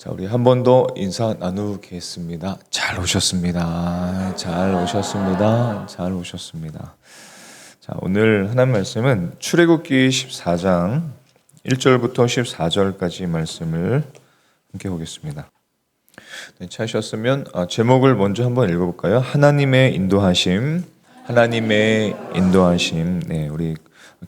자, 우리 한 번 더 인사 나누겠습니다. 잘 오셨습니다. 잘 오셨습니다. 잘 오셨습니다. 자, 오늘 하나님 말씀은 출애굽기 14장 1절부터 14절까지 말씀을 함께 보겠습니다. 네, 찾으셨으면 제목을 먼저 한번 읽어볼까요? 하나님의 인도하심, 하나님의 인도하심. 네, 우리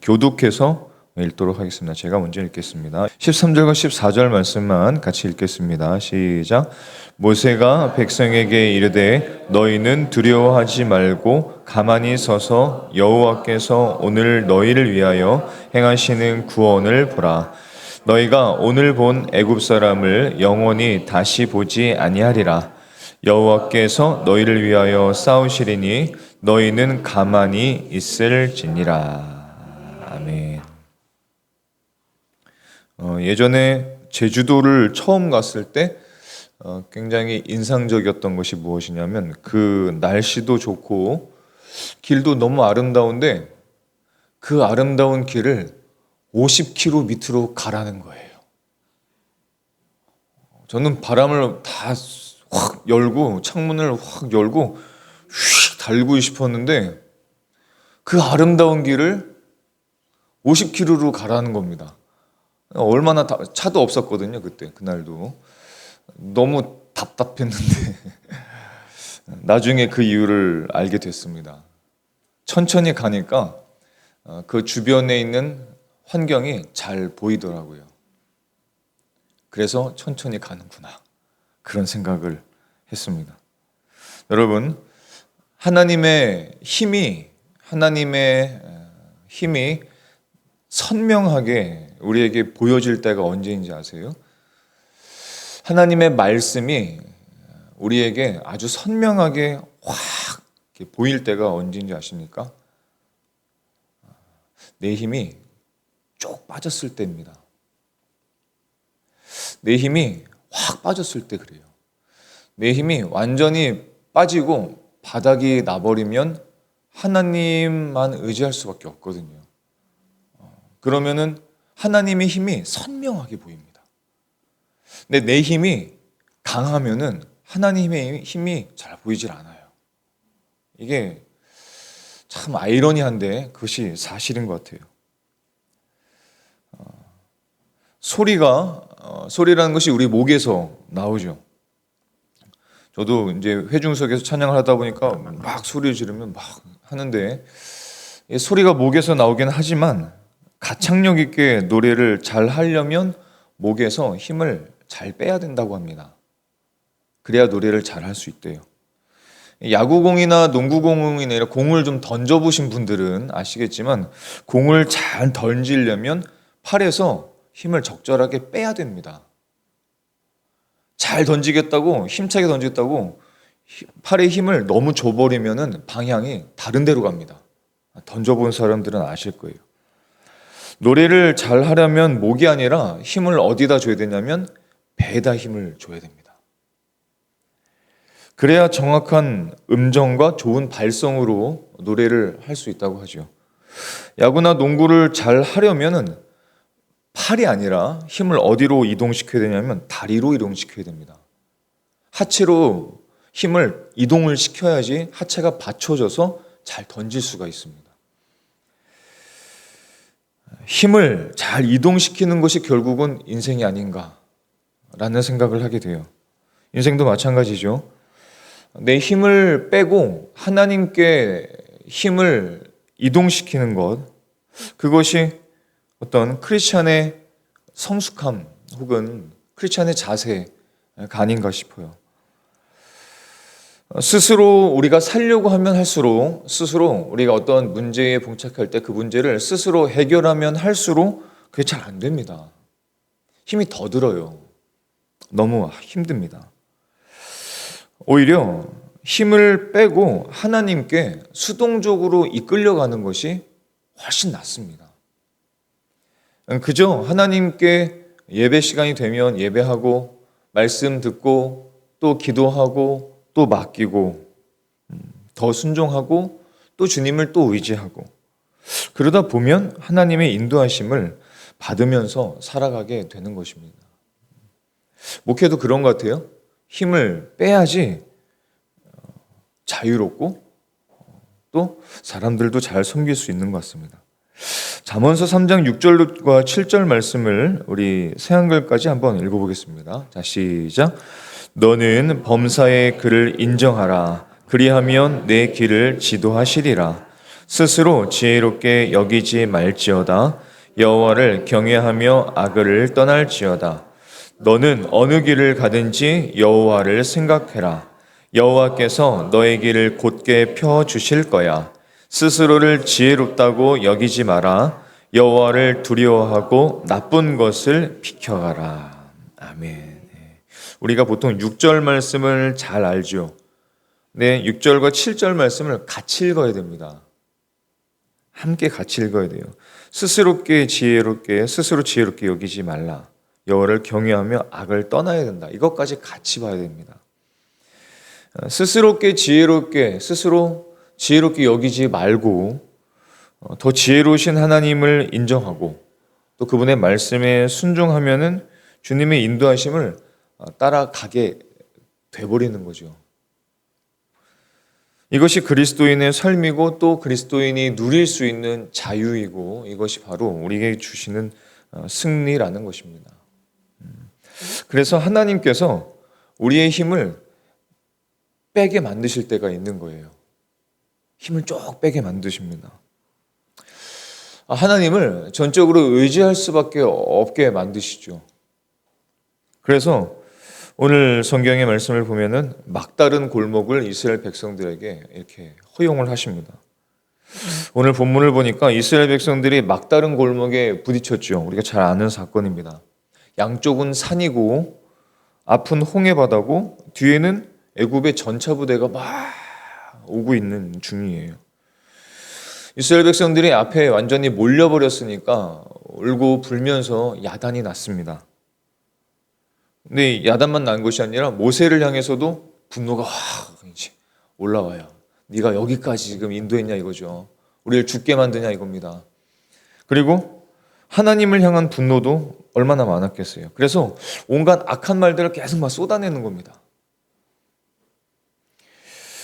교독해서 읽도록 하겠습니다. 제가 먼저 읽겠습니다. 13절과 14절 말씀만 같이 읽겠습니다. 시작. 모세가 백성에게 이르되 너희는 두려워하지 말고 가만히 서서 여호와께서 오늘 너희를 위하여 행하시는 구원을 보라. 너희가 오늘 본 애굽 사람을 영원히 다시 보지 아니하리라. 여호와께서 너희를 위하여 싸우시리니 너희는 가만히 있을지니라. 아멘. 예전에 제주도를 처음 갔을 때 굉장히 인상적이었던 것이 무엇이냐면 그 날씨도 좋고 길도 너무 아름다운데 그 아름다운 길을 50km 밑으로 가라는 거예요. 저는 바람을 다 확 열고 창문을 확 열고 휙 달고 싶었는데 그 아름다운 길을 50km로 가라는 겁니다. 얼마나 차도 없었거든요. 그날도 너무 답답했는데 나중에 그 이유를 알게 됐습니다. 천천히 가니까 그 주변에 있는 환경이 잘 보이더라고요. 그래서 천천히 가는구나, 그런 생각을 했습니다. 여러분, 하나님의 힘이 선명하게 우리에게 보여질 때가 언제인지 아세요? 하나님의 말씀이 우리에게 아주 선명하게 확 보일 때가 언제인지 아십니까? 내 힘이 쭉 빠졌을 때입니다. 내 힘이 확 빠졌을 때 그래요. 내 힘이 완전히 빠지고 바닥이 나버리면 하나님만 의지할 수밖에 없거든요. 그러면은 하나님의 힘이 선명하게 보입니다. 근데 내 힘이 강하면은 하나님의 힘이 잘 보이질 않아요. 이게 참 아이러니한데 그것이 사실인 것 같아요. 소리라는 것이 우리 목에서 나오죠. 저도 이제 회중석에서 찬양을 하다 보니까 막 소리를 지르면 막 하는데 소리가 목에서 나오긴 하지만 가창력 있게 노래를 잘 하려면 목에서 힘을 잘 빼야 된다고 합니다. 그래야 노래를 잘 할 수 있대요. 야구공이나 농구공이나 공을 좀 던져보신 분들은 아시겠지만 공을 잘 던지려면 팔에서 힘을 적절하게 빼야 됩니다. 잘 던지겠다고, 힘차게 던지겠다고 팔에 힘을 너무 줘버리면 방향이 다른 데로 갑니다. 던져본 사람들은 아실 거예요. 노래를 잘 하려면 목이 아니라 힘을 어디다 줘야 되냐면 배에다 힘을 줘야 됩니다. 그래야 정확한 음정과 좋은 발성으로 노래를 할 수 있다고 하죠. 야구나 농구를 잘 하려면은 팔이 아니라 힘을 어디로 이동시켜야 되냐면 다리로 이동시켜야 됩니다. 하체로 힘을 이동을 시켜야지 하체가 받쳐져서 잘 던질 수가 있습니다. 힘을 잘 이동시키는 것이 결국은 인생이 아닌가라는 생각을 하게 돼요. 인생도 마찬가지죠. 내 힘을 빼고 하나님께 힘을 이동시키는 것, 그것이 어떤 크리스찬의 성숙함 혹은 크리스찬의 자세가 아닌가 싶어요. 스스로 우리가 살려고 하면 할수록, 스스로 우리가 어떤 문제에 봉착할 때 그 문제를 스스로 해결하면 할수록 그게 잘 안 됩니다. 힘이 더 들어요. 너무 힘듭니다. 오히려 힘을 빼고 하나님께 수동적으로 이끌려가는 것이 훨씬 낫습니다. 그저 하나님께 예배 시간이 되면 예배하고 말씀 듣고 또 기도하고 또 맡기고 더 순종하고 또 주님을 또 의지하고 그러다 보면 하나님의 인도하심을 받으면서 살아가게 되는 것입니다. 목회도 그런 것 같아요. 힘을 빼야지 자유롭고 또 사람들도 잘 섬길 수 있는 것 같습니다. 잠언서 3장 6절과 7절 말씀을 우리 새한글까지 한번 읽어보겠습니다. 자, 시작. 너는 범사의 그를 인정하라. 그리하면 내 길을 지도하시리라. 스스로 지혜롭게 여기지 말지어다. 여호와를 경외하며 악을 떠날지어다. 너는 어느 길을 가든지 여호와를 생각해라. 여호와께서 너의 길을 곧게 펴 주실 거야. 스스로를 지혜롭다고 여기지 마라. 여호와를 두려워하고 나쁜 것을 비켜가라. 아멘. 우리가 보통 6절 말씀을 잘 알죠. 네, 6절과 7절 말씀을 같이 읽어야 됩니다. 함께 같이 읽어야 돼요. 스스로 지혜롭게 여기지 말라. 여호와를 경외하며 악을 떠나야 된다. 이것까지 같이 봐야 됩니다. 스스로 지혜롭게 여기지 말고 더 지혜로우신 하나님을 인정하고 또 그분의 말씀에 순종하면은 주님의 인도하심을 따라가게 돼버리는 거죠. 이것이 그리스도인의 삶이고 또 그리스도인이 누릴 수 있는 자유이고 이것이 바로 우리에게 주시는 승리라는 것입니다. 그래서 하나님께서 우리의 힘을 빼게 만드실 때가 있는 거예요. 힘을 쭉 빼게 만드십니다. 하나님을 전적으로 의지할 수밖에 없게 만드시죠. 그래서 오늘 성경의 말씀을 보면은 막다른 골목을 이스라엘 백성들에게 이렇게 허용을 하십니다. 오늘 본문을 보니까 이스라엘 백성들이 막다른 골목에 부딪혔죠. 우리가 잘 아는 사건입니다. 양쪽은 산이고 앞은 홍해 바다고 뒤에는 애굽의 전차 부대가 막 오고 있는 중이에요. 이스라엘 백성들이 앞에 완전히 몰려버렸으니까 울고 불면서 야단이 났습니다. 근데 야단만 난 것이 아니라 모세를 향해서도 분노가 확 올라와요. 네가 여기까지 지금 인도했냐 이거죠. 우리를 죽게 만드냐 이겁니다. 그리고 하나님을 향한 분노도 얼마나 많았겠어요. 그래서 온갖 악한 말들을 계속 막 쏟아내는 겁니다.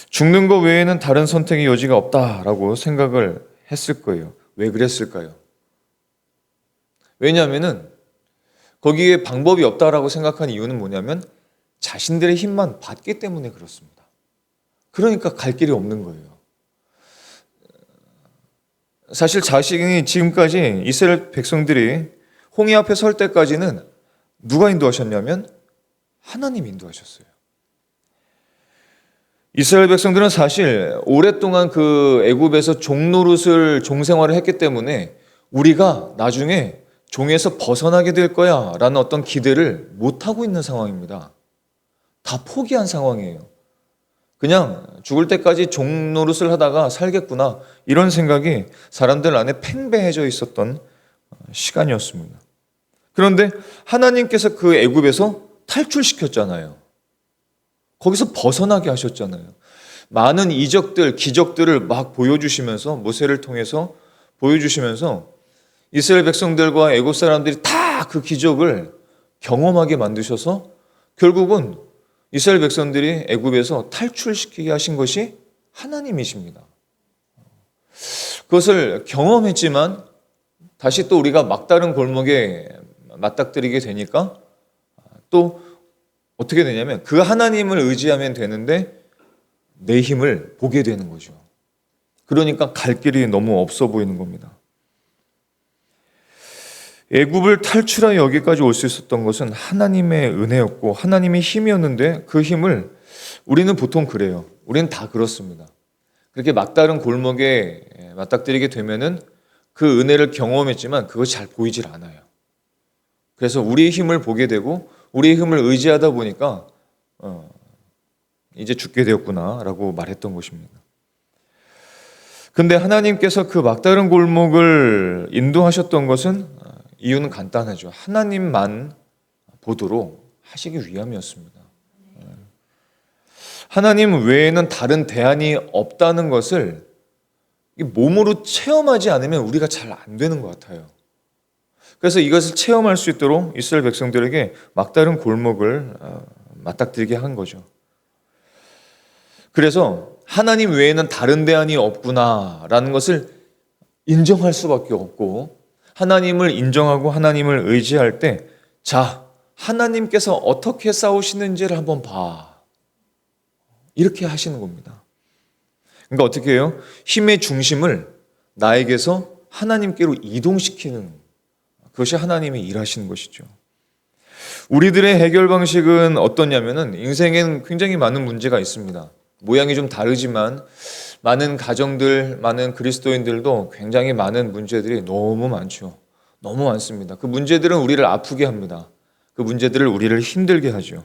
죽는 것 외에는 다른 선택의 여지가 없다라고 생각을 했을 거예요. 왜 그랬을까요? 왜냐하면은 거기에 방법이 없다라고 생각한 이유는 뭐냐면 자신들의 힘만 받기 때문에 그렇습니다. 그러니까 갈 길이 없는 거예요. 사실 자신이 지금까지 이스라엘 백성들이 홍해 앞에 설 때까지는 누가 인도하셨냐면 하나님 인도하셨어요. 이스라엘 백성들은 사실 오랫동안 그 애굽에서 종생활을 했기 때문에 우리가 나중에 종에서 벗어나게 될 거야 라는 어떤 기대를 못하고 있는 상황입니다. 다 포기한 상황이에요. 그냥 죽을 때까지 종 노릇을 하다가 살겠구나 이런 생각이 사람들 안에 팽배해져 있었던 시간이었습니다. 그런데 하나님께서 그 애굽에서 탈출시켰잖아요. 거기서 벗어나게 하셨잖아요. 많은 이적들, 기적들을 막 보여주시면서 모세를 통해서 보여주시면서 이스라엘 백성들과 애굽 사람들이 다 그 기적을 경험하게 만드셔서 결국은 이스라엘 백성들이 애굽에서 탈출시키게 하신 것이 하나님이십니다. 그것을 경험했지만 다시 또 우리가 막다른 골목에 맞닥뜨리게 되니까 또 어떻게 되냐면 그 하나님을 의지하면 되는데 내 힘을 보게 되는 거죠. 그러니까 갈 길이 너무 없어 보이는 겁니다. 애굽을 탈출하여 여기까지 올 수 있었던 것은 하나님의 은혜였고 하나님의 힘이었는데 그 힘을 우리는 보통 그래요. 우리는 다 그렇습니다. 그렇게 막다른 골목에 맞닥뜨리게 되면은 그 은혜를 경험했지만 그것이 잘 보이질 않아요. 그래서 우리의 힘을 보게 되고 우리의 힘을 의지하다 보니까 이제 죽게 되었구나라고 말했던 것입니다. 근데 하나님께서 그 막다른 골목을 인도하셨던 것은 이유는 간단하죠. 하나님만 보도록 하시기 위함이었습니다. 하나님 외에는 다른 대안이 없다는 것을 몸으로 체험하지 않으면 우리가 잘 안 되는 것 같아요. 그래서 이것을 체험할 수 있도록 이스라엘 백성들에게 막다른 골목을 맞닥뜨리게 한 거죠. 그래서 하나님 외에는 다른 대안이 없구나라는 것을 인정할 수밖에 없고, 하나님을 인정하고 하나님을 의지할 때, 자, 하나님께서 어떻게 싸우시는지를 한번 봐. 이렇게 하시는 겁니다. 그러니까 어떻게 해요? 힘의 중심을 나에게서 하나님께로 이동시키는, 그것이 하나님이 일하시는 것이죠. 우리들의 해결 방식은 어떠냐면은, 인생에는 굉장히 많은 문제가 있습니다. 모양이 좀 다르지만 많은 가정들, 많은 그리스도인들도 굉장히 많은 문제들이 너무 많죠. 너무 많습니다. 그 문제들은 우리를 아프게 합니다. 그 문제들을 우리를 힘들게 하죠.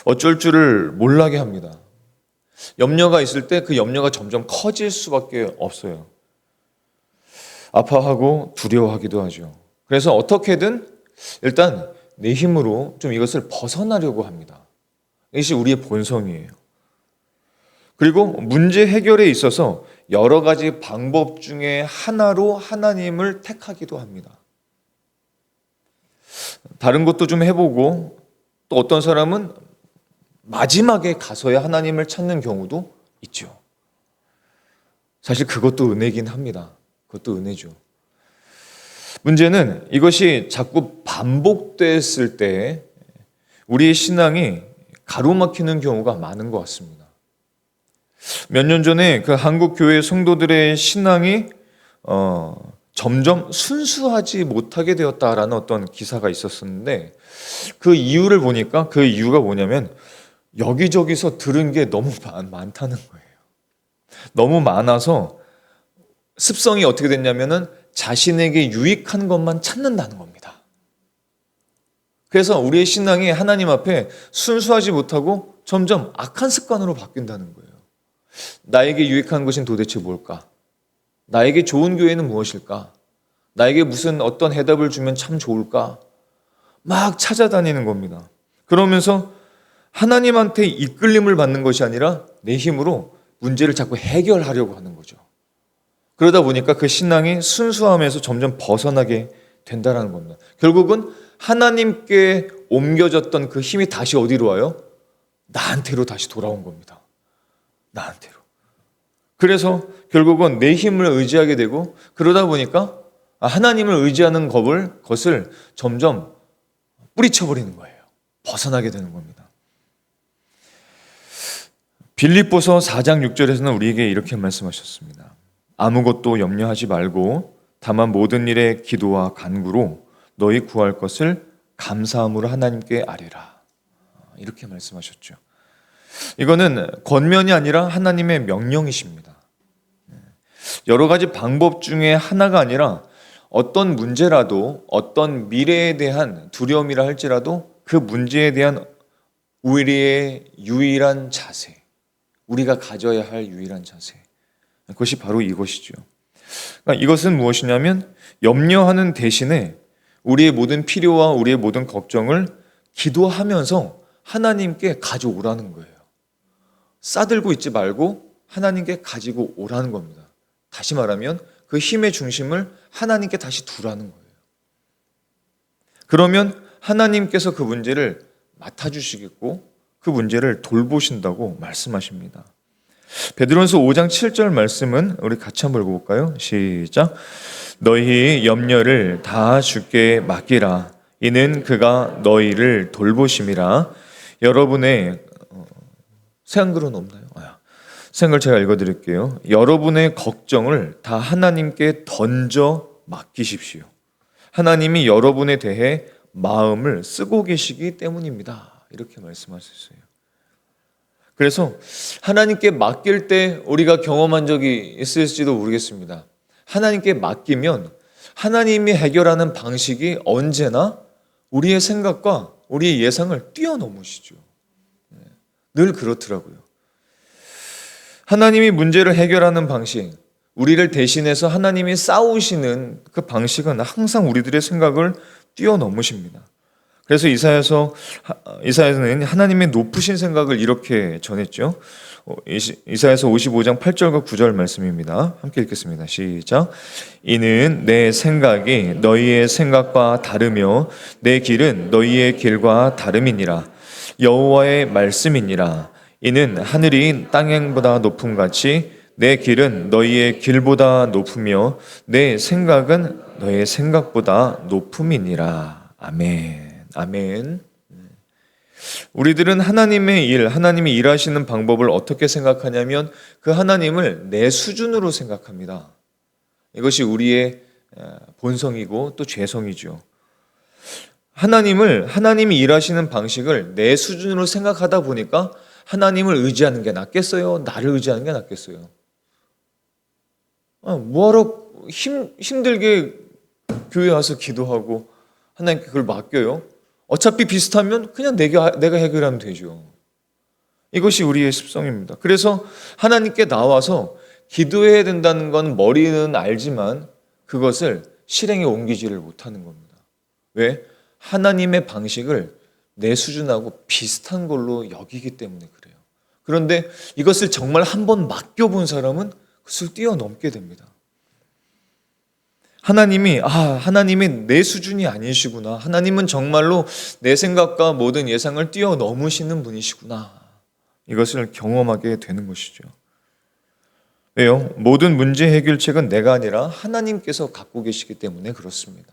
어쩔 줄을 몰라게 합니다. 염려가 있을 때 그 염려가 점점 커질 수밖에 없어요. 아파하고 두려워하기도 하죠. 그래서 어떻게든 일단 내 힘으로 좀 이것을 벗어나려고 합니다. 이것이 우리의 본성이에요. 그리고 문제 해결에 있어서 여러 가지 방법 중에 하나로 하나님을 택하기도 합니다. 다른 것도 좀 해보고, 또 어떤 사람은 마지막에 가서야 하나님을 찾는 경우도 있죠. 사실 그것도 은혜긴 합니다. 그것도 은혜죠. 문제는 이것이 자꾸 반복됐을 때 우리의 신앙이 가로막히는 경우가 많은 것 같습니다. 몇 년 전에 그 한국 교회 성도들의 신앙이 점점 순수하지 못하게 되었다라는 어떤 기사가 있었었는데, 그 이유를 보니까 그 이유가 뭐냐면 여기저기서 들은 게 너무 많다는 거예요. 너무 많아서 습성이 어떻게 됐냐면은 자신에게 유익한 것만 찾는다는 겁니다. 그래서 우리의 신앙이 하나님 앞에 순수하지 못하고 점점 악한 습관으로 바뀐다는 거예요. 나에게 유익한 것은 도대체 뭘까? 나에게 좋은 교회는 무엇일까? 나에게 무슨 어떤 해답을 주면 참 좋을까? 막 찾아다니는 겁니다. 그러면서 하나님한테 이끌림을 받는 것이 아니라 내 힘으로 문제를 자꾸 해결하려고 하는 거죠. 그러다 보니까 그 신앙이 순수함에서 점점 벗어나게 된다는 겁니다. 결국은 하나님께 옮겨졌던 그 힘이 다시 어디로 와요? 나한테로 다시 돌아온 겁니다. 나한테로. 그래서 결국은 내 힘을 의지하게 되고, 그러다 보니까 하나님을 의지하는 것을 점점 뿌리쳐버리는 거예요. 벗어나게 되는 겁니다. 빌립보서 4장 6절에서는 우리에게 이렇게 말씀하셨습니다. 아무것도 염려하지 말고 다만 모든 일에 기도와 간구로 너희 구할 것을 감사함으로 하나님께 아뢰라. 이렇게 말씀하셨죠. 이거는 권면이 아니라 하나님의 명령이십니다. 여러 가지 방법 중에 하나가 아니라 어떤 문제라도, 어떤 미래에 대한 두려움이라 할지라도 그 문제에 대한 우리의 유일한 자세, 우리가 가져야 할 유일한 자세, 그것이 바로 이것이죠. 그러니까 이것은 무엇이냐면 염려하는 대신에 우리의 모든 필요와 우리의 모든 걱정을 기도하면서 하나님께 가져오라는 거예요. 싸들고 있지 말고 하나님께 가지고 오라는 겁니다. 다시 말하면 그 힘의 중심을 하나님께 다시 두라는 거예요. 그러면 하나님께서 그 문제를 맡아주시겠고 그 문제를 돌보신다고 말씀하십니다. 베드로전서 5장 7절 말씀은 우리 같이 한번 읽어볼까요? 시작. 너희 염려를 다 주께 맡기라. 이는 그가 너희를 돌보심이라. 여러분의 새한글은 없나요? 새한글 제가 읽어드릴게요. 여러분의 걱정을 다 하나님께 던져 맡기십시오. 하나님이 여러분에 대해 마음을 쓰고 계시기 때문입니다. 이렇게 말씀하셨어요. 그래서 하나님께 맡길 때 우리가 경험한 적이 있을지도 모르겠습니다. 하나님께 맡기면 하나님이 해결하는 방식이 언제나 우리의 생각과 우리의 예상을 뛰어넘으시죠. 늘 그렇더라고요. 하나님이 문제를 해결하는 방식, 우리를 대신해서 하나님이 싸우시는 그 방식은 항상 우리들의 생각을 뛰어넘으십니다. 그래서 이사야서는 하나님의 높으신 생각을 이렇게 전했죠. 이사야서 55장 8절과 9절 말씀입니다. 함께 읽겠습니다. 시작. 이는 내 생각이 너희의 생각과 다르며 내 길은 너희의 길과 다름이니라. 여호와의 말씀이니라. 이는 하늘이 땅행보다 높음같이 내 길은 너희의 길보다 높으며 내 생각은 너희의 생각보다 높음이니라. 아멘. 아멘. 우리들은 하나님의 일, 하나님이 일하시는 방법을 어떻게 생각하냐면 그 하나님을 내 수준으로 생각합니다. 이것이 우리의 본성이고 또 죄성이죠. 하나님이 일하시는 방식을 내 수준으로 생각하다 보니까 하나님을 의지하는 게 낫겠어요? 나를 의지하는 게 낫겠어요? 뭐하러 힘들게 교회 와서 기도하고 하나님께 그걸 맡겨요? 어차피 비슷하면 그냥 내가 해결하면 되죠. 이것이 우리의 습성입니다. 그래서 하나님께 나와서 기도해야 된다는 건 머리는 알지만 그것을 실행에 옮기지를 못하는 겁니다. 왜? 하나님의 방식을 내 수준하고 비슷한 걸로 여기기 때문에 그래요. 그런데 이것을 정말 한번 맡겨본 사람은 그것을 뛰어넘게 됩니다. 하나님이 내 수준이 아니시구나. 하나님은 정말로 내 생각과 모든 예상을 뛰어넘으시는 분이시구나. 이것을 경험하게 되는 것이죠. 왜요? 모든 문제 해결책은 내가 아니라 하나님께서 갖고 계시기 때문에 그렇습니다.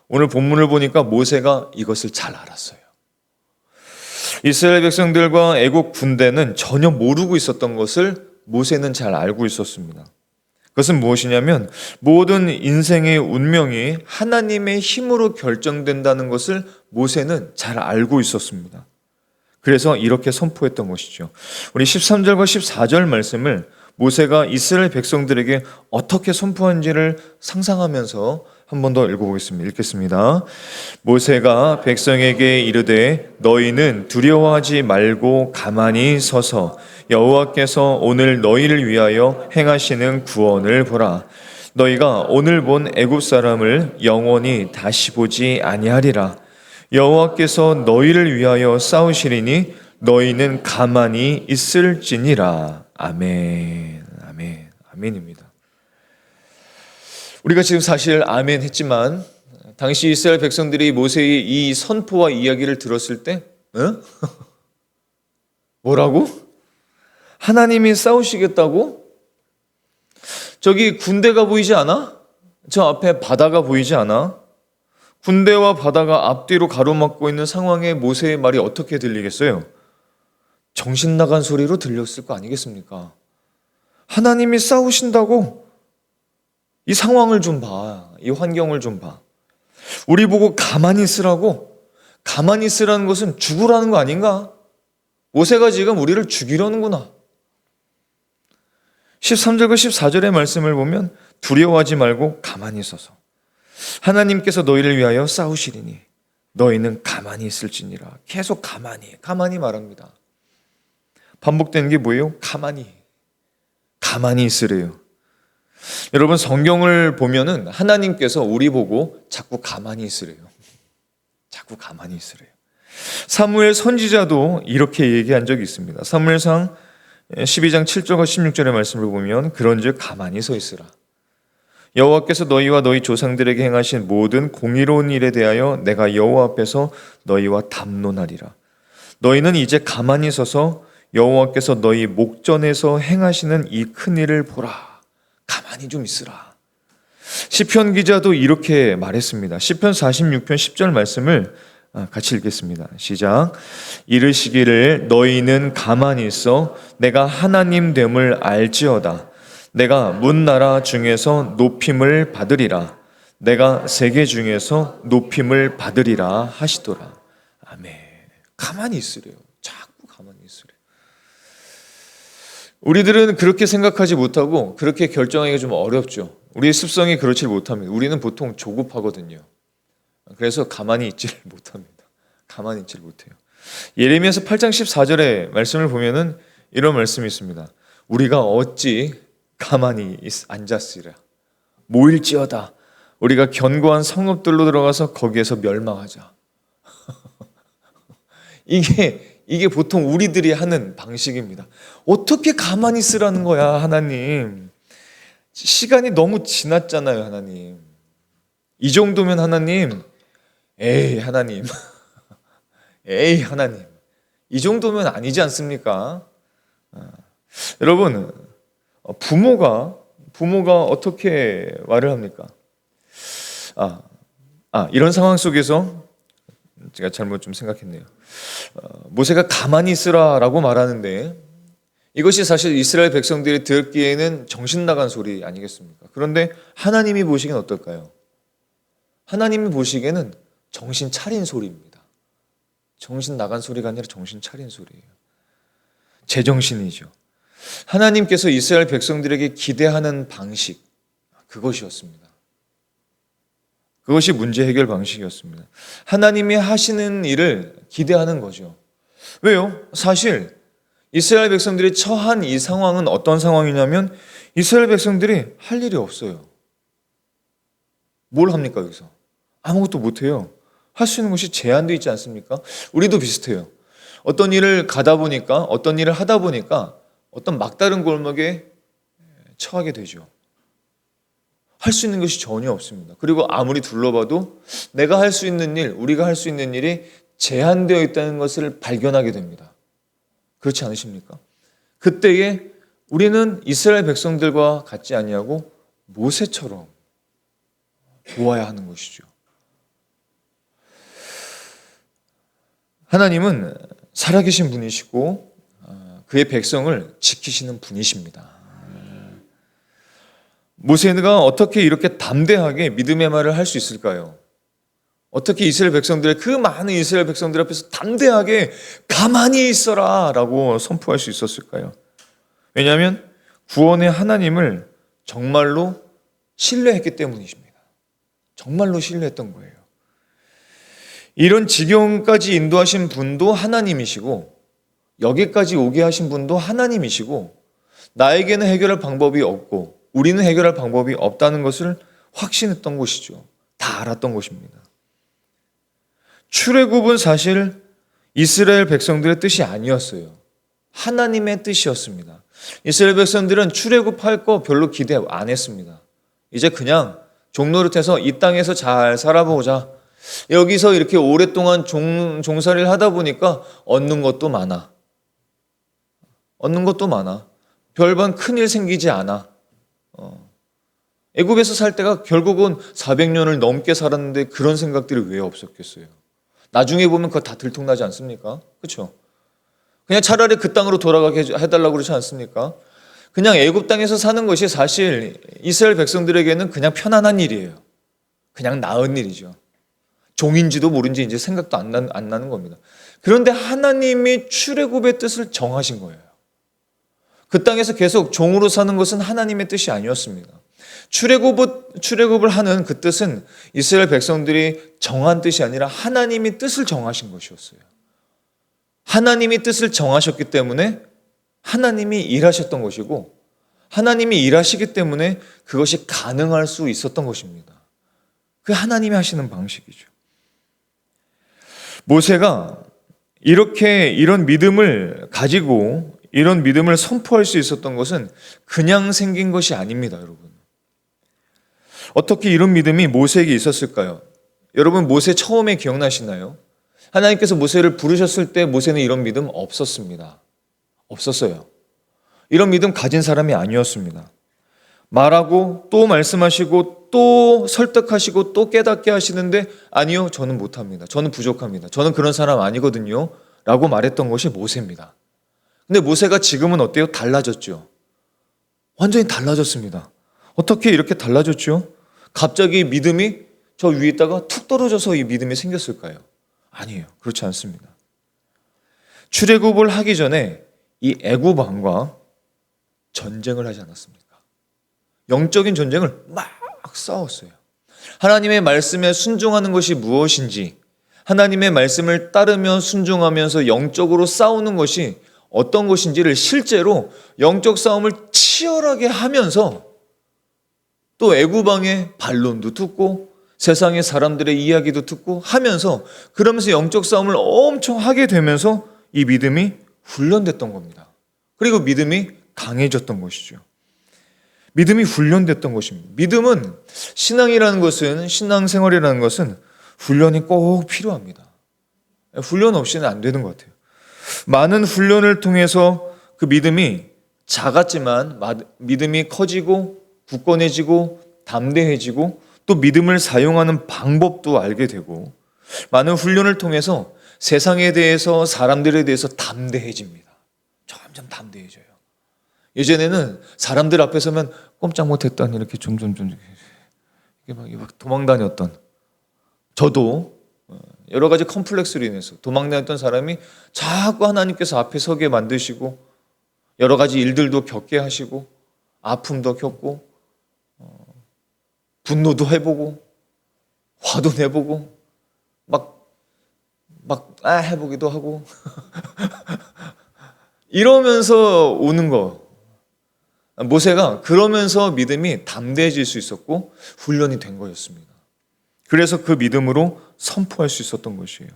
오늘 본문을 보니까 모세가 이것을 잘 알았어요. 이스라엘 백성들과 애국 군대는 전혀 모르고 있었던 것을 모세는 잘 알고 있었습니다. 그것은 무엇이냐면 모든 인생의 운명이 하나님의 힘으로 결정된다는 것을 모세는 잘 알고 있었습니다. 그래서 이렇게 선포했던 것이죠. 우리 13절과 14절 말씀을 모세가 이스라엘 백성들에게 어떻게 선포한지를 상상하면서 한 번 더 읽어보겠습니다. 읽겠습니다. 모세가 백성에게 이르되 너희는 두려워하지 말고 가만히 서서 여호와께서 오늘 너희를 위하여 행하시는 구원을 보라. 너희가 오늘 본 애굽 사람을 영원히 다시 보지 아니하리라. 여호와께서 너희를 위하여 싸우시리니 너희는 가만히 있을지니라. 아멘. 아멘. 아멘입니다. 우리가 지금 사실 아멘 했지만 당시 이스라엘 백성들이 모세의 이 선포와 이야기를 들었을 때 뭐라고? 하나님이 싸우시겠다고? 저기 군대가 보이지 않아? 저 앞에 바다가 보이지 않아? 군대와 바다가 앞뒤로 가로막고 있는 상황에 모세의 말이 어떻게 들리겠어요? 정신 나간 소리로 들렸을 거 아니겠습니까? 하나님이 싸우신다고? 이 상황을 좀 봐. 이 환경을 좀 봐. 우리 보고 가만히 있으라고? 가만히 있으라는 것은 죽으라는 거 아닌가? 모세가 지금 우리를 죽이려는구나. 13절과 14절의 말씀을 보면 두려워하지 말고 가만히 서서 하나님께서 너희를 위하여 싸우시리니 너희는 가만히 있을지니라. 계속 가만히 말합니다. 반복되는 게 뭐예요? 가만히 있으래요. 여러분 성경을 보면은 하나님께서 우리 보고 자꾸 가만히 있으래요. 사무엘 선지자도 이렇게 얘기한 적이 있습니다. 사무엘상 12장 7절과 16절의 말씀을 보면 그런즉 가만히 서 있으라. 여호와께서 너희와 너희 조상들에게 행하신 모든 공의로운 일에 대하여 내가 여호와 앞에서 너희와 담론하리라. 너희는 이제 가만히 서서 여호와께서 너희 목전에서 행하시는 이 큰 일을 보라. 가만히 좀 있으라. 시편 기자도 이렇게 말했습니다. 시편 46편 10절 말씀을 같이 읽겠습니다. 시작. 이르시기를 너희는 가만히 있어 내가 하나님 됨을 알지어다. 내가 문나라 중에서 높임을 받으리라. 내가 세계 중에서 높임을 받으리라 하시더라. 아멘. 가만히 있으래요. 자꾸 가만히 있으래요. 우리들은 그렇게 생각하지 못하고 그렇게 결정하기가 좀 어렵죠. 우리의 습성이 그렇지 못합니다. 우리는 보통 조급하거든요. 그래서 가만히 있지를 못합니다. 가만히 있지를 못해요. 예레미야서 8장 14절의 말씀을 보면은 이런 말씀이 있습니다. 우리가 어찌 가만히 앉았으랴. 모일지어다. 우리가 견고한 성읍들로 들어가서 거기에서 멸망하자. 이게 보통 우리들이 하는 방식입니다. 어떻게 가만히 있으라는 거야, 하나님. 시간이 너무 지났잖아요, 하나님. 이 정도면 하나님, 에이, 하나님. 에이, 하나님. 이 정도면 아니지 않습니까? 여러분, 부모가 어떻게 말을 합니까? 이런 상황 속에서 제가 잘못 좀 생각했네요. 모세가 가만히 있으라라고 말하는데 이것이 사실 이스라엘 백성들이 듣기에는 정신 나간 소리 아니겠습니까? 그런데 하나님이 보시기엔 어떨까요? 하나님이 보시기에는 정신 차린 소리입니다. 정신 나간 소리가 아니라 정신 차린 소리예요. 제정신이죠. 하나님께서 이스라엘 백성들에게 기대하는 방식, 그것이었습니다. 그것이 문제 해결 방식이었습니다. 하나님이 하시는 일을 기대하는 거죠. 왜요? 사실 이스라엘 백성들이 처한 이 상황은 어떤 상황이냐면 이스라엘 백성들이 할 일이 없어요. 뭘 합니까 여기서? 아무것도 못해요. 할 수 있는 것이 제한되어 있지 않습니까? 우리도 비슷해요. 어떤 일을 가다 보니까, 어떤 일을 하다 보니까 어떤 막다른 골목에 처하게 되죠. 할 수 있는 것이 전혀 없습니다. 그리고 아무리 둘러봐도 내가 할 수 있는 일, 우리가 할 수 있는 일이 제한되어 있다는 것을 발견하게 됩니다. 그렇지 않으십니까? 그때에 우리는 이스라엘 백성들과 같지 아니하고 모세처럼 도와야 하는 것이죠. 하나님은 살아계신 분이시고 그의 백성을 지키시는 분이십니다. 모세가 어떻게 이렇게 담대하게 믿음의 말을 할 수 있을까요? 어떻게 이스라엘 백성들의 그 많은 이스라엘 백성들 앞에서 담대하게 가만히 있어라 라고 선포할 수 있었을까요? 왜냐하면 구원의 하나님을 정말로 신뢰했기 때문이십니다. 정말로 신뢰했던 거예요. 이런 지경까지 인도하신 분도 하나님이시고 여기까지 오게 하신 분도 하나님이시고 나에게는 해결할 방법이 없고 우리는 해결할 방법이 없다는 것을 확신했던 것이죠. 다 알았던 것입니다. 출애굽은 사실 이스라엘 백성들의 뜻이 아니었어요. 하나님의 뜻이었습니다. 이스라엘 백성들은 출애굽할 거 별로 기대 안 했습니다. 이제 그냥 종노릇해서 이 땅에서 잘 살아보자. 여기서 이렇게 오랫동안 종살이를 하다 보니까 얻는 것도 많아. 별반 큰일 생기지 않아. 애굽에서 살 때가 결국은 400년을 넘게 살았는데 그런 생각들이 왜 없었겠어요? 나중에 보면 그거 다 들통나지 않습니까? 그렇죠? 그냥 차라리 그 땅으로 돌아가게 해달라고 그러지 않습니까? 그냥 애굽 땅에서 사는 것이 사실 이스라엘 백성들에게는 그냥 편안한 일이에요. 그냥 나은 일이죠. 종인지도 모른지 이제 생각도 안 나는 겁니다. 그런데 하나님이 출애굽의 뜻을 정하신 거예요. 그 땅에서 계속 종으로 사는 것은 하나님의 뜻이 아니었습니다. 출애굽을 하는 그 뜻은 이스라엘 백성들이 정한 뜻이 아니라 하나님이 뜻을 정하신 것이었어요. 하나님이 뜻을 정하셨기 때문에 하나님이 일하셨던 것이고 하나님이 일하시기 때문에 그것이 가능할 수 있었던 것입니다. 그게 하나님이 하시는 방식이죠. 모세가 이런 믿음을 가지고 이런 믿음을 선포할 수 있었던 것은 그냥 생긴 것이 아닙니다, 여러분. 어떻게 이런 믿음이 모세에게 있었을까요? 여러분, 모세 처음에 기억나시나요? 하나님께서 모세를 부르셨을 때 모세는 이런 믿음 없었습니다. 없었어요. 이런 믿음 가진 사람이 아니었습니다. 말하고 또 말씀하시고 또 설득하시고 또 깨닫게 하시는데 아니요, 저는 못합니다. 저는 부족합니다. 저는 그런 사람 아니거든요. 라고 말했던 것이 모세입니다. 근데 모세가 지금은 어때요? 달라졌죠. 완전히 달라졌습니다. 어떻게 이렇게 달라졌죠? 갑자기 믿음이 저 위에 있다가 툭 떨어져서 이 믿음이 생겼을까요? 아니에요. 그렇지 않습니다. 출애굽을 하기 전에 이 애굽 왕과 전쟁을 하지 않았습니까? 영적인 전쟁을 막 싸웠어요. 하나님의 말씀에 순종하는 것이 무엇인지, 하나님의 말씀을 따르며 순종하면서 영적으로 싸우는 것이 어떤 것인지를 실제로 영적 싸움을 치열하게 하면서 또 애구방의 반론도 듣고 세상의 사람들의 이야기도 듣고 하면서 그러면서 영적 싸움을 엄청 하게 되면서 이 믿음이 훈련됐던 겁니다. 그리고 믿음이 강해졌던 것이죠. 믿음이 훈련됐던 것입니다. 믿음은 신앙이라는 것은 신앙생활이라는 것은 훈련이 꼭 필요합니다. 훈련 없이는 안 되는 것 같아요. 많은 훈련을 통해서 그 믿음이 작았지만 믿음이 커지고 굳건해지고 담대해지고 또 믿음을 사용하는 방법도 알게 되고 많은 훈련을 통해서 세상에 대해서 사람들에 대해서 담대해집니다. 점점 담대해져요. 예전에는 사람들 앞에 서면 꼼짝 못했던 이렇게 점점 이렇게 막 도망 다녔던 저도 여러 가지 컴플렉스로 인해서 도망 다녔던 사람이 자꾸 하나님께서 앞에 서게 만드시고 여러 가지 일들도 겪게 하시고 아픔도 겪고 분노도 해보고 화도 내보고 막 해보기도 하고 이러면서 오는 거. 모세가 그러면서 믿음이 담대해질 수 있었고 훈련이 된 거였습니다. 그래서 그 믿음으로 선포할 수 있었던 것이에요.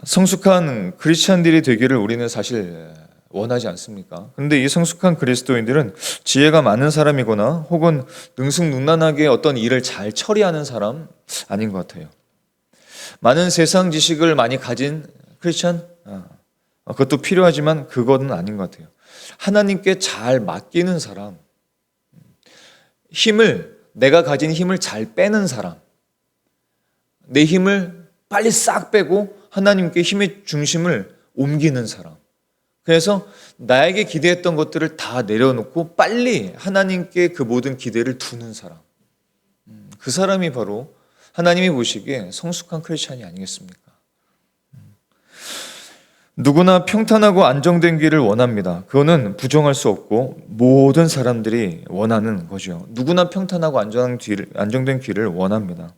성숙한 크리스찬들이 되기를 우리는 사실 원하지 않습니까? 그런데 이 성숙한 그리스도인들은 지혜가 많은 사람이거나 혹은 능숙능란하게 어떤 일을 잘 처리하는 사람 아닌 것 같아요. 많은 세상 지식을 많이 가진 크리스찬? 그것도 필요하지만 그건 아닌 것 같아요. 하나님께 잘 맡기는 사람, 내가 가진 힘을 잘 빼는 사람, 내 힘을 빨리 싹 빼고 하나님께 힘의 중심을 옮기는 사람. 그래서 나에게 기대했던 것들을 다 내려놓고 빨리 하나님께 그 모든 기대를 두는 사람. 그 사람이 바로 하나님이 보시기에 성숙한 크리스찬이 아니겠습니까? 누구나 평탄하고 안정된 길을 원합니다. 그거는 부정할 수 없고 모든 사람들이 원하는 거죠. 누구나 평탄하고 안정된 길을 원합니다.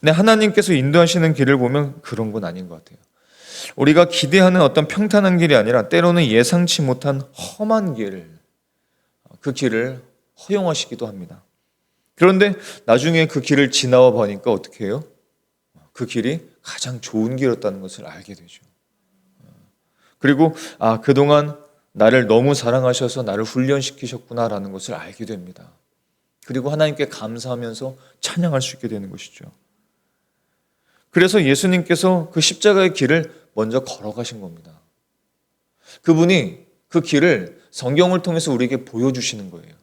근데 하나님께서 인도하시는 길을 보면 그런 건 아닌 것 같아요. 우리가 기대하는 어떤 평탄한 길이 아니라 때로는 예상치 못한 험한 길, 그 길을 허용하시기도 합니다. 그런데 나중에 그 길을 지나와 보니까 어떻게 해요? 그 길이 가장 좋은 길이었다는 것을 알게 되죠. 그리고 그동안 나를 너무 사랑하셔서 나를 훈련시키셨구나라는 것을 알게 됩니다. 그리고 하나님께 감사하면서 찬양할 수 있게 되는 것이죠. 그래서 예수님께서 그 십자가의 길을 먼저 걸어가신 겁니다. 그분이 그 길을 성경을 통해서 우리에게 보여주시는 거예요.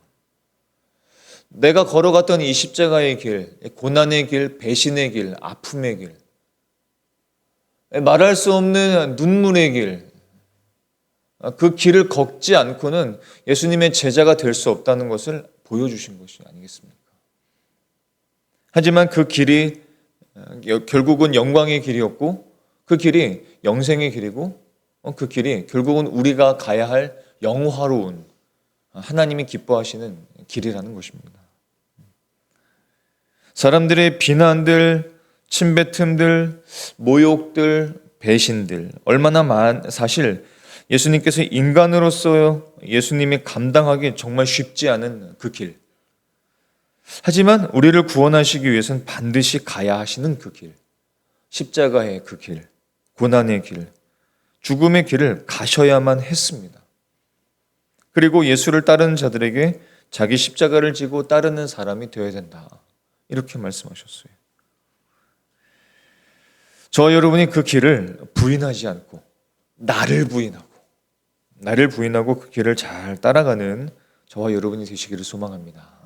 내가 걸어갔던 이 십자가의 길, 고난의 길, 배신의 길, 아픔의 길, 말할 수 없는 눈물의 길, 그 길을 걷지 않고는 예수님의 제자가 될 수 없다는 것을 보여주신 것이 아니겠습니까? 하지만 그 길이 결국은 영광의 길이었고 그 길이 영생의 길이고 그 길이 결국은 우리가 가야 할 영화로운 하나님이 기뻐하시는 길이라는 것입니다. 사람들의 비난들, 침뱉음들, 모욕들, 배신들 사실 예수님께서 인간으로서 예수님이 감당하기 정말 쉽지 않은 그 길. 하지만 우리를 구원하시기 위해서는 반드시 가야 하시는 그 길. 십자가의 그 길, 고난의 길, 죽음의 길을 가셔야만 했습니다. 그리고 예수를 따르는 자들에게 자기 십자가를 지고 따르는 사람이 되어야 된다. 이렇게 말씀하셨어요. 저와 여러분이 그 길을 부인하지 않고 나를 부인하고 그 길을 잘 따라가는 저와 여러분이 되시기를 소망합니다.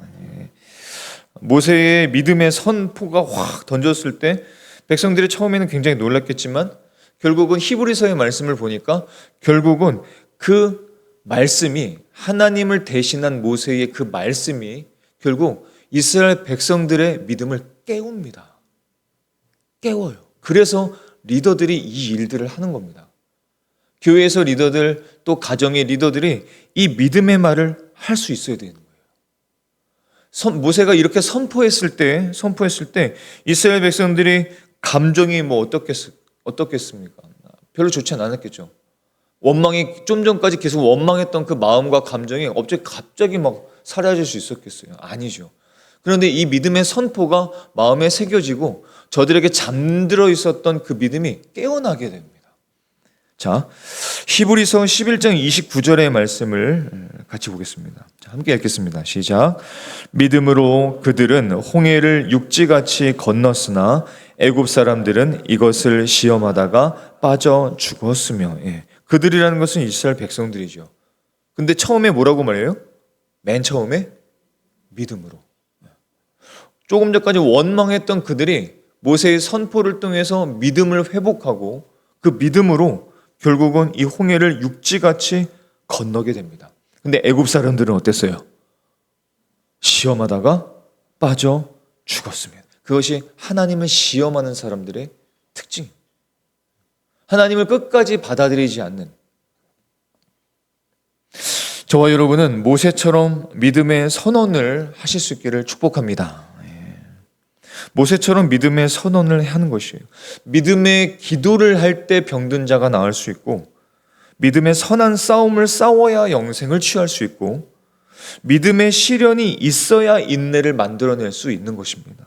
모세의 믿음의 선포가 확 던졌을 때 백성들이 처음에는 굉장히 놀랐겠지만 결국은 히브리서의 말씀을 보니까 결국은 그 말씀이 하나님을 대신한 모세의 그 말씀이 결국 이스라엘 백성들의 믿음을 깨웁니다. 깨워요. 그래서 리더들이 이 일들을 하는 겁니다. 교회에서 리더들 또 가정의 리더들이 이 믿음의 말을 할 수 있어야 되는 거예요. 모세가 이렇게 선포했을 때 이스라엘 백성들이 감정이 어떻겠습니까? 별로 좋지 않았겠죠. 좀 전까지 계속 원망했던 그 마음과 감정이 갑자기 막 사라질 수 있었겠어요? 아니죠. 그런데 이 믿음의 선포가 마음에 새겨지고 저들에게 잠들어 있었던 그 믿음이 깨어나게 됩니다. 자, 히브리서 11장 29절의 말씀을 같이 보겠습니다. 자, 함께 읽겠습니다. 시작. 믿음으로 그들은 홍해를 육지같이 건넜으나 애굽 사람들은 이것을 시험하다가 빠져 죽었으며. 예. 그들이라는 것은 이스라엘 백성들이죠. 근데 처음에 뭐라고 말해요? 맨 처음에 믿음으로. 조금 전까지 원망했던 그들이 모세의 선포를 통해서 믿음을 회복하고 그 믿음으로 결국은 이 홍해를 육지같이 건너게 됩니다. 근데 애굽 사람들은 어땠어요? 시험하다가 빠져 죽었습니다. 그것이 하나님을 시험하는 사람들의 특징입니다. 하나님을 끝까지 받아들이지 않는, 저와 여러분은 모세처럼 믿음의 선언을 하실 수 있기를 축복합니다. 모세처럼 믿음의 선언을 하는 것이에요. 믿음의 기도를 할 때 병든 자가 나을 수 있고, 믿음의 선한 싸움을 싸워야 영생을 취할 수 있고, 믿음의 시련이 있어야 인내를 만들어낼 수 있는 것입니다.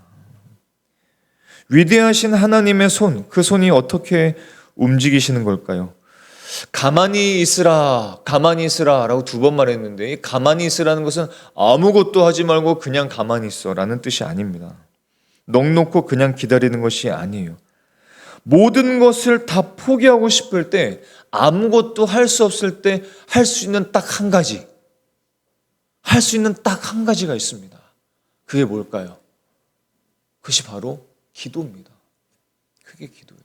위대하신 하나님의 손, 그 손이 어떻게 움직이시는 걸까요? 가만히 있으라, 가만히 있으라 라고 2번 말했는데, 이 가만히 있으라는 것은 아무것도 하지 말고 그냥 가만히 있어 라는 뜻이 아닙니다. 넋놓고 그냥 기다리는 것이 아니에요. 모든 것을 다 포기하고 싶을 때, 아무것도 할 수 없을 때 할 수 있는 딱 한 가지, 할 수 있는 딱 한 가지가 있습니다. 그게 뭘까요? 그것이 바로 기도입니다. 그게 기도예요.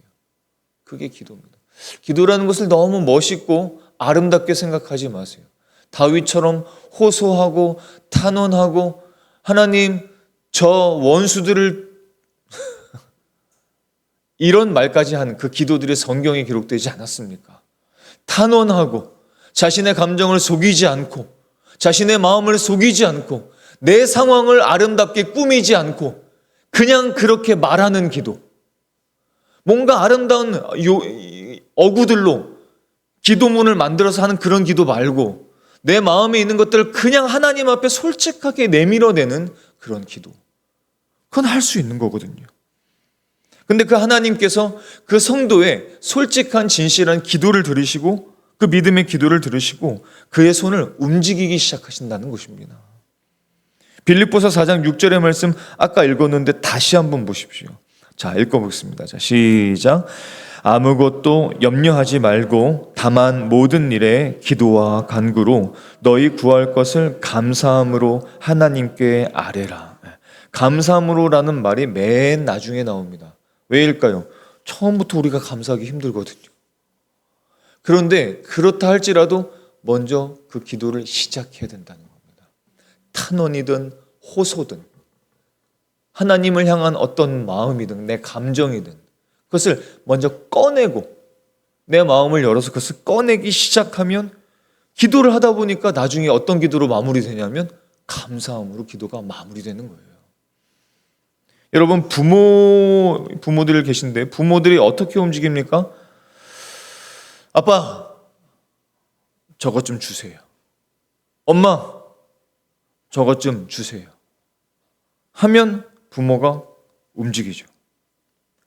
그게 기도입니다. 기도라는 것을 너무 멋있고 아름답게 생각하지 마세요. 다윗처럼 호소하고 탄원하고, 하나님 저 원수들을 이런 말까지 한 그 기도들이 성경에 기록되지 않았습니까? 탄원하고 자신의 감정을 속이지 않고 자신의 마음을 속이지 않고 내 상황을 아름답게 꾸미지 않고 그냥 그렇게 말하는 기도. 뭔가 아름다운 어구들로 기도문을 만들어서 하는 그런 기도 말고 내 마음에 있는 것들을 그냥 하나님 앞에 솔직하게 내밀어내는 그런 기도. 그건 할 수 있는 거거든요. 근데 그 하나님께서 그 성도의 솔직한 진실한 기도를 들으시고 그 믿음의 기도를 들으시고 그의 손을 움직이기 시작하신다는 것입니다. 빌립보서 4장 6절의 말씀 아까 읽었는데 다시 한번 보십시오. 자, 읽어보겠습니다. 자, 시작. 아무것도 염려하지 말고 다만 모든 일에 기도와 간구로 너희 구할 것을 감사함으로 하나님께 아뢰라. 감사함으로라는 말이 맨 나중에 나옵니다. 왜일까요? 처음부터 우리가 감사하기 힘들거든요. 그런데 그렇다 할지라도 먼저 그 기도를 시작해야 된다는 겁니다. 탄원이든 호소든 하나님을 향한 어떤 마음이든 내 감정이든 그것을 먼저 꺼내고 내 마음을 열어서 그것을 꺼내기 시작하면 기도를 하다 보니까 나중에 어떤 기도로 마무리되냐면 감사함으로 기도가 마무리되는 거예요. 여러분 부모들 계신데 부모들이 어떻게 움직입니까? 아빠 저것 좀 주세요. 엄마 저것 좀 주세요. 하면 부모가 움직이죠.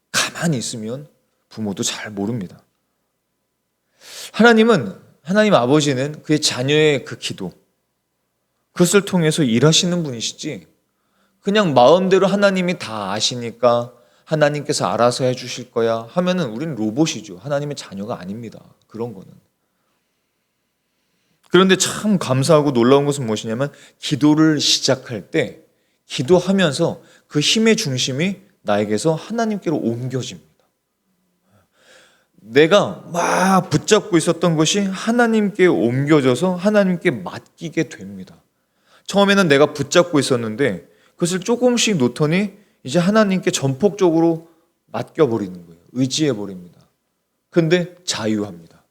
가만히 있으면 부모도 잘 모릅니다. 하나님 아버지는 그의 자녀의 그 기도 그것을 통해서 일하시는 분이시지 그냥 마음대로 하나님이 다 아시니까 하나님께서 알아서 해주실 거야 하면은 우리는 로봇이죠. 하나님의 자녀가 아닙니다. 그런 거는. 그런데 참 감사하고 놀라운 것은 무엇이냐면 기도를 시작할 때 기도하면서 그 힘의 중심이 나에게서 하나님께로 옮겨집니다. 내가 막 붙잡고 있었던 것이 하나님께 옮겨져서 하나님께 맡기게 됩니다. 처음에는 내가 붙잡고 있었는데 그것을 조금씩 놓더니 이제 하나님께 전폭적으로 맡겨버리는 거예요. 의지해버립니다. 근데 자유합니다.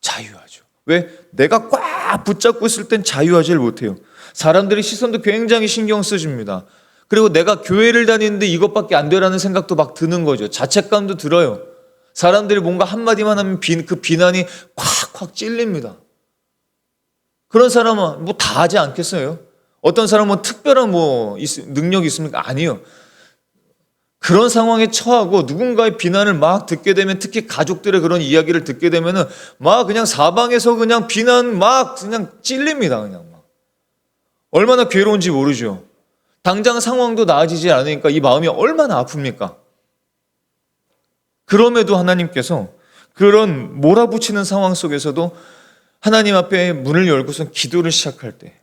자유하죠. 왜? 내가 꽉 붙잡고 있을 땐 자유하지를 못해요. 사람들의 시선도 굉장히 신경 쓰십니다. 그리고 내가 교회를 다니는데 이것밖에 안 되라는 생각도 막 드는 거죠. 자책감도 들어요. 사람들이 뭔가 한마디만 하면 그 비난이 콱콱 찔립니다. 그런 사람은 뭐 다 하지 않겠어요? 어떤 사람은 특별한 능력이 있습니까? 아니요. 그런 상황에 처하고 누군가의 비난을 막 듣게 되면, 특히 가족들의 그런 이야기를 듣게 되면은 막 그냥 사방에서 그냥 비난 막 그냥 찔립니다. 그냥 막. 얼마나 괴로운지 모르죠. 당장 상황도 나아지지 않으니까 이 마음이 얼마나 아픕니까? 그럼에도 하나님께서 그런 몰아붙이는 상황 속에서도 하나님 앞에 문을 열고서 기도를 시작할 때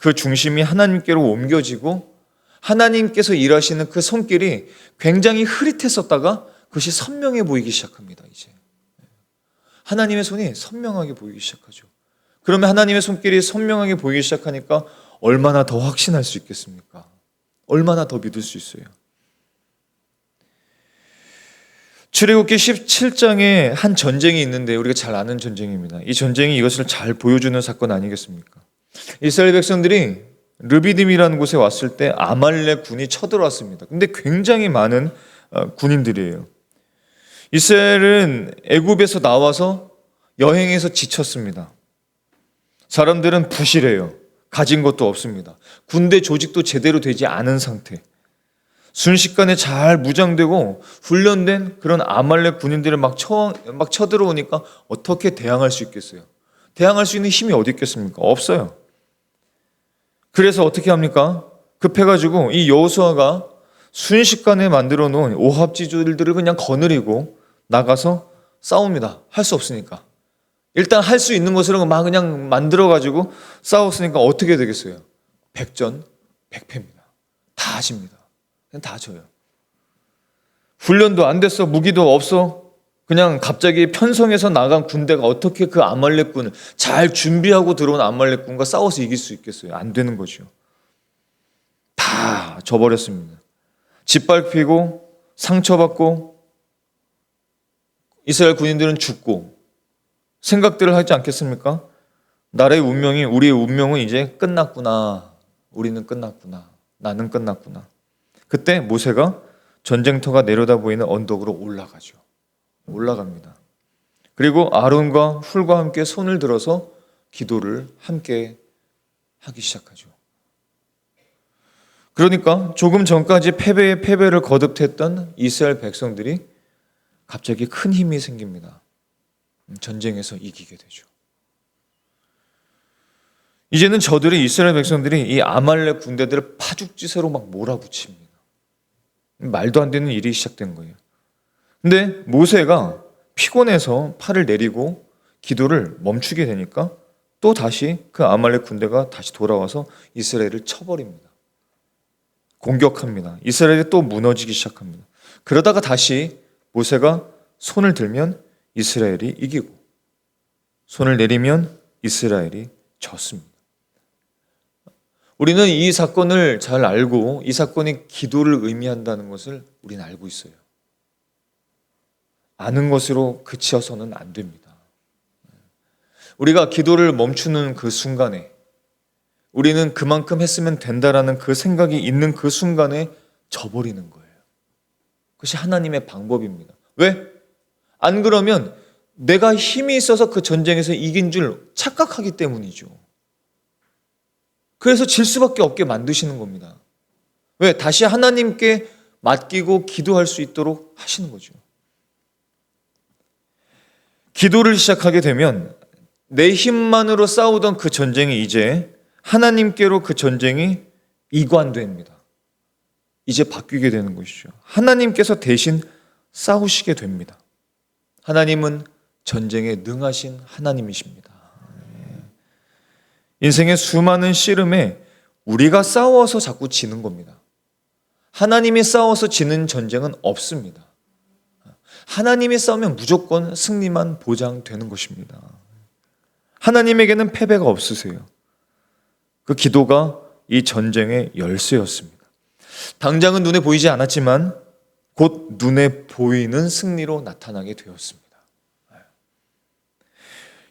그 중심이 하나님께로 옮겨지고 하나님께서 일하시는 그 손길이 굉장히 흐릿했었다가 그것이 선명해 보이기 시작합니다. 이제 하나님의 손이 선명하게 보이기 시작하죠. 그러면 하나님의 손길이 선명하게 보이기 시작하니까 얼마나 더 확신할 수 있겠습니까? 얼마나 더 믿을 수 있어요? 출애굽기 17장에 한 전쟁이 있는데 우리가 잘 아는 전쟁입니다. 이 전쟁이 이것을 잘 보여주는 사건 아니겠습니까? 이스라엘 백성들이 르비딤이라는 곳에 왔을 때 아말렉 군이 쳐들어왔습니다. 근데 굉장히 많은 군인들이에요. 이스라엘은 애굽에서 나와서 여행에서 지쳤습니다. 사람들은 부실해요. 가진 것도 없습니다. 군대 조직도 제대로 되지 않은 상태. 순식간에 잘 무장되고 훈련된 그런 아말렉 군인들을 막 쳐들어오니까 어떻게 대항할 수 있겠어요? 대항할 수 있는 힘이 어디 있겠습니까? 없어요. 그래서 어떻게 합니까? 급해가지고 이 여호수아가 순식간에 만들어 놓은 오합지졸들을 그냥 거느리고 나가서 싸웁니다. 할 수 없으니까. 일단 할 수 있는 것으로 막 그냥 만들어가지고 싸웠으니까 어떻게 되겠어요? 백전 백패입니다. 다 하십니다. 그냥 다 져요. 훈련도 안 됐어. 무기도 없어. 그냥 갑자기 편성해서 나간 군대가 어떻게 그 아말렉군을 잘 준비하고 들어온 아말렉군과 싸워서 이길 수 있겠어요? 안 되는 거죠. 다 져버렸습니다. 짓밟히고 상처받고 이스라엘 군인들은 죽고 생각들을 하지 않겠습니까? 나라의 운명이, 우리의 운명은 이제 끝났구나. 우리는 끝났구나. 나는 끝났구나. 그때 모세가 전쟁터가 내려다 보이는 언덕으로 올라가죠. 올라갑니다. 그리고 아론과 훌과 함께 손을 들어서 기도를 함께 하기 시작하죠. 그러니까 조금 전까지 패배에 패배를 거듭했던 이스라엘 백성들이 갑자기 큰 힘이 생깁니다. 전쟁에서 이기게 되죠. 이제는 저들이, 이스라엘 백성들이 이 아말렉 군대들을 파죽지세로 막 몰아붙입니다. 말도 안 되는 일이 시작된 거예요. 근데 모세가 피곤해서 팔을 내리고 기도를 멈추게 되니까 또 다시 그 아말렉 군대가 다시 돌아와서 이스라엘을 쳐버립니다. 공격합니다. 이스라엘이 또 무너지기 시작합니다. 그러다가 다시 모세가 손을 들면 이스라엘이 이기고 손을 내리면 이스라엘이 졌습니다. 우리는 이 사건을 잘 알고 이 사건이 기도를 의미한다는 것을 우리는 알고 있어요. 아는 것으로 그치어서는 안 됩니다. 우리가 기도를 멈추는 그 순간에 우리는 그만큼 했으면 된다라는 그 생각이 있는 그 순간에 져버리는 거예요. 그것이 하나님의 방법입니다. 왜? 안 그러면 내가 힘이 있어서 그 전쟁에서 이긴 줄 착각하기 때문이죠. 그래서 질 수밖에 없게 만드시는 겁니다. 왜? 다시 하나님께 맡기고 기도할 수 있도록 하시는 거죠. 기도를 시작하게 되면 내 힘만으로 싸우던 그 전쟁이 이제 하나님께로 그 전쟁이 이관됩니다. 이제 바뀌게 되는 것이죠. 하나님께서 대신 싸우시게 됩니다. 하나님은 전쟁에 능하신 하나님이십니다. 인생의 수많은 씨름에 우리가 싸워서 자꾸 지는 겁니다. 하나님이 싸워서 지는 전쟁은 없습니다. 하나님이 싸우면 무조건 승리만 보장되는 것입니다. 하나님에게는 패배가 없으세요. 그 기도가 이 전쟁의 열쇠였습니다. 당장은 눈에 보이지 않았지만 곧 눈에 보이는 승리로 나타나게 되었습니다.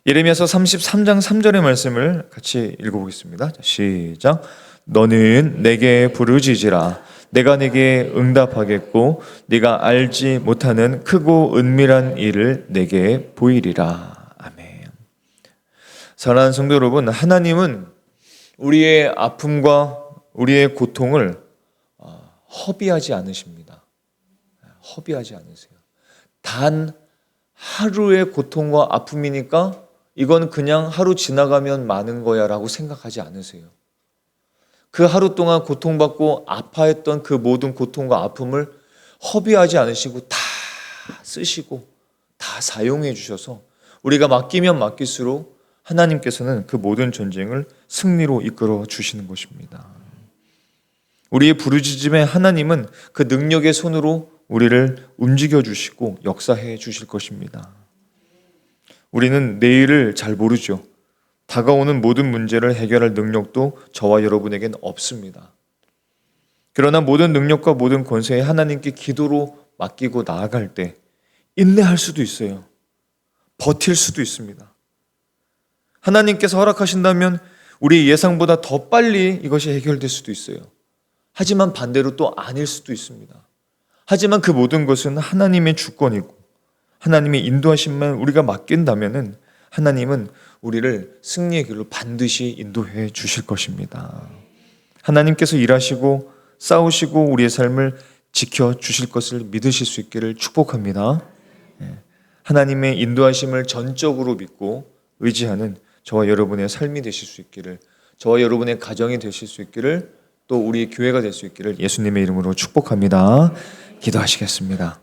예레미야서 33장 3절의 말씀을 같이 읽어보겠습니다. 시작. 너는 내게 부르짖으라. 내가 내게 응답하겠고 네가 알지 못하는 크고 은밀한 일을 내게 보이리라. 아멘. 사랑하는 성도 여러분, 하나님은 우리의 아픔과 우리의 고통을 허비하지 않으십니다. 허비하지 않으세요. 단 하루의 고통과 아픔이니까 이건 그냥 하루 지나가면 마는 거야 라고 생각하지 않으세요. 그 하루 동안 고통받고 아파했던 그 모든 고통과 아픔을 허비하지 않으시고 다 쓰시고 다 사용해 주셔서 우리가 맡기면 맡길수록 하나님께서는 그 모든 전쟁을 승리로 이끌어 주시는 것입니다. 우리의 부르짖음에 하나님은 그 능력의 손으로 우리를 움직여 주시고 역사해 주실 것입니다. 우리는 내일을 잘 모르죠. 다가오는 모든 문제를 해결할 능력도 저와 여러분에겐 없습니다. 그러나 모든 능력과 모든 권세에 하나님께 기도로 맡기고 나아갈 때 인내할 수도 있어요. 버틸 수도 있습니다. 하나님께서 허락하신다면 우리 예상보다 더 빨리 이것이 해결될 수도 있어요. 하지만 반대로 또 아닐 수도 있습니다. 하지만 그 모든 것은 하나님의 주권이고 하나님의 인도하심만 우리가 맡긴다면 하나님은 우리를 승리의 길로 반드시 인도해 주실 것입니다. 하나님께서 일하시고 싸우시고 우리의 삶을 지켜주실 것을 믿으실 수 있기를 축복합니다. 하나님의 인도하심을 전적으로 믿고 의지하는 저와 여러분의 삶이 되실 수 있기를, 저와 여러분의 가정이 되실 수 있기를, 또 우리 교회가 될 수 있기를 예수님의 이름으로 축복합니다. 기도하시겠습니다.